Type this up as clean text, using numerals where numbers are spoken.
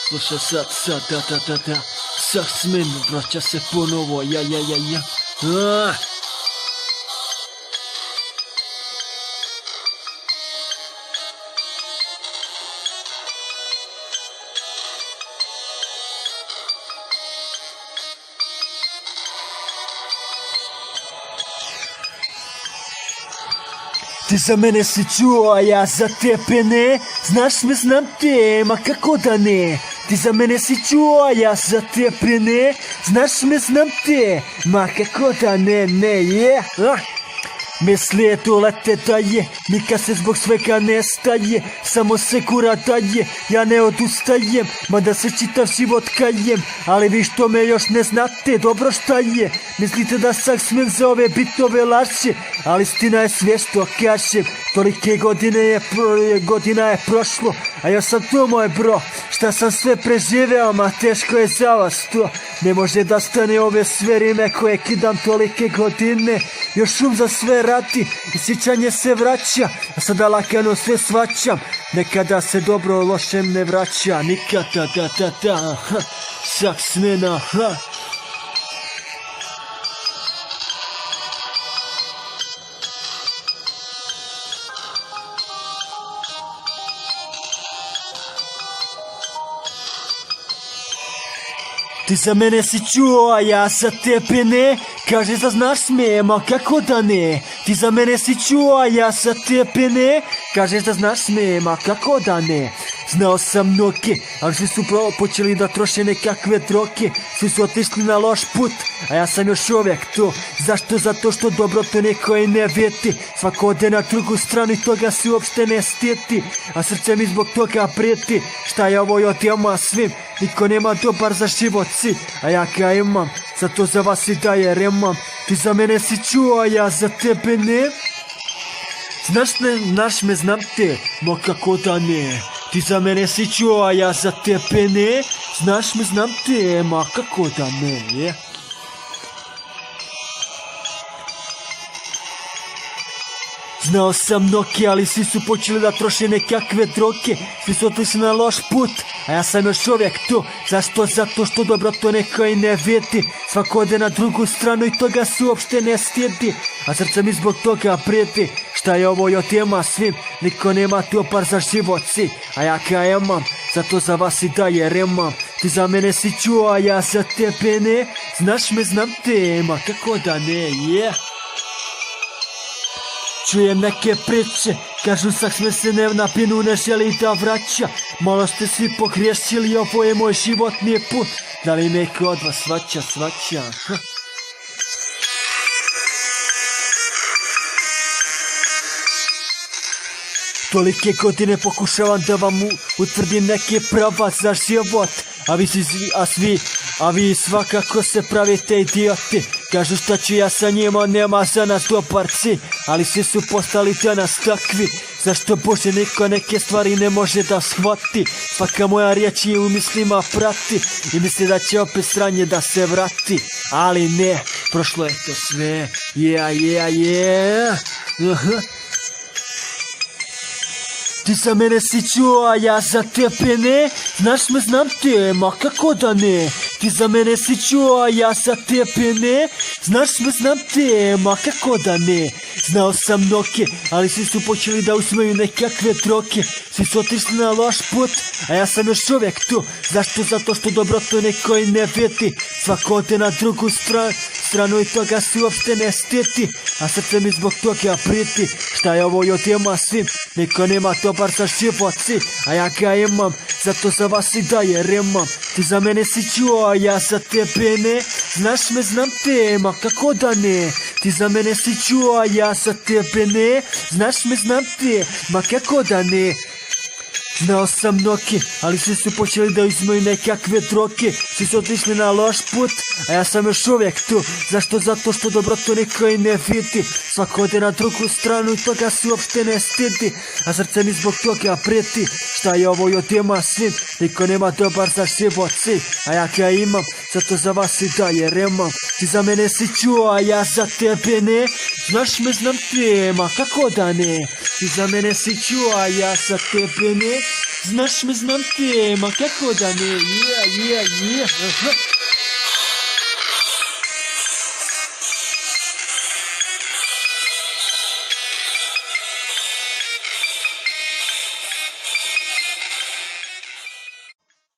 Slušaj sad, da. Sad smenu, vraća se ponovo, ja. Ti za mene si čuo, a ja za tebe ne. Znaš me, znam te, ma kako da ne. Ti za mene si čuo, a ja za tebe ne. Znaš me, znam te, ma kako da ne, je. Misli to lete da je, nikad se zbog svega nestaje, samo se gura daje, ja ne odustajem, mada se čitav život kajem, ali vi što me još ne znate, dobro šta je, mislite da sam smem za ove bitove laže, ali istina je sve što kažem, tolike godina je prošlo, a ja sam to moj bro, šta sam sve preživeo, ma teško je za vas to, ne može da stane ove sve rime koje kidam tolike godine, još za sve radi i sjećanje se vraća, a sada lakano sve svačam, nekada se dobro lošem ne vraća, nikada, da, sak smena, Ti za mene si čuo, a ja za tebe ne. Kažeš da znaš me, ma kako da ne. Ti za mene si čuo, a ja za tebe ne. Kažeš da znaš me, ma kako da ne. Znao sam mnoge, ali svi su počeli da troše nekakve droge. Svi su otišli na loš put, a ja sam još uvijek tu. Zašto? Zato što dobro to neko i ne vjeti. Svako ode na drugu stranu i toga se uopšte ne stjeti. A srce mi zbog toga prijeti. Šta je ovo i odjema svim? Niko nema dobar za život si, a ja ga imam. Zato za vas i daje remam. Ti za mene si čuo, a ja za tebe ne. Znaš me, znam te, ma kako da ne. Ti za mene si čuo, a ja za tebe ne. Znaš me, znam te, ma kako da ne. Znao sam mnoge, ali svi su počeli da troše nekakve droge. Svi su otišli na loš put, a ja sam još uvijek tu. Zašto? Zato što dobro to neko i ne vidi. Svako ode na drugu stranu i toga se uopšte ne stjedi. A srce mi zbog toga prijeti. Šta je ovo i odjema svim? Niko nema dobar za život si, a ja ga imam. Zato za vas i daje remam. Ti za mene si čuo, a ja za tebe ne. Znaš me, znam te, ma kako da ne, Čujem neke priče, kažu Saksme se na pinu ne želi da vraća. Malo ste svi pogriješili, ovo je moj životni put. Da li neko od vas svaća? Tolike godine pokušavam da vam utvrdim neke pravac za život. A vi svakako se pravite idioti. Kažu šta ću ja sa njima, nema za nas dobar cilj. Ali svi su postali danas takvi. Zašto Bože niko neke stvari ne može da shvati? Svaka moja riječ je u mislima prati. I misli da će opet sranje da se vrati. Ali ne, prošlo je to sve. Ti za mene si čuo, a ja za tebe ne. Znaš me, znam te, ma kako da ne. Ti za mene si čuo, a ja za tebe ne. Znaš me, znam te, ma kako da ne. Znao sam mnoge, ali svi su počeli da uzimaju nekakve droge. Svi su otišli na loš put, a ja sam još uvijek tu. Zašto? Zato što dobro to neko i ne vidi. Svako ode na drugu stranu i toga se uopšte ne stjeti. A srce mi zbog toga prijeti. Šta je ovo i odjema svim? Niko nema dobar za život si, a ja ga imam. Zato za vas i daje remam. Ti za mene si čuo, a ja za tebe ne. Znaš me, znam te, ma kako da ne. Ti za mene si čuo, a ja za tebe ne. Znaš me, znam te, ma kako da ne. Znao sam mnoge, ali svi su počeli da uzimaju nekakve droge. Svi su otišli na loš put, a ja sam još uvijek tu. Zašto? Zato što dobro to niko i ne vidi. Svako ode na drugu stranu i toga se uopšte ne stidi. A srce mi zbog toga prijeti. Šta je ovo i odjema svim? Niko nema dobar za život si, a ja ga imam. Zato za vas i daje remam. Ti za mene si čuo, a ja za tebe ne. Znaš me, znam te, ma kako da ne. Ti za mene si čuo, a ja za tebe ne. Знаешь, мы знам тема, как оданы. Yeah.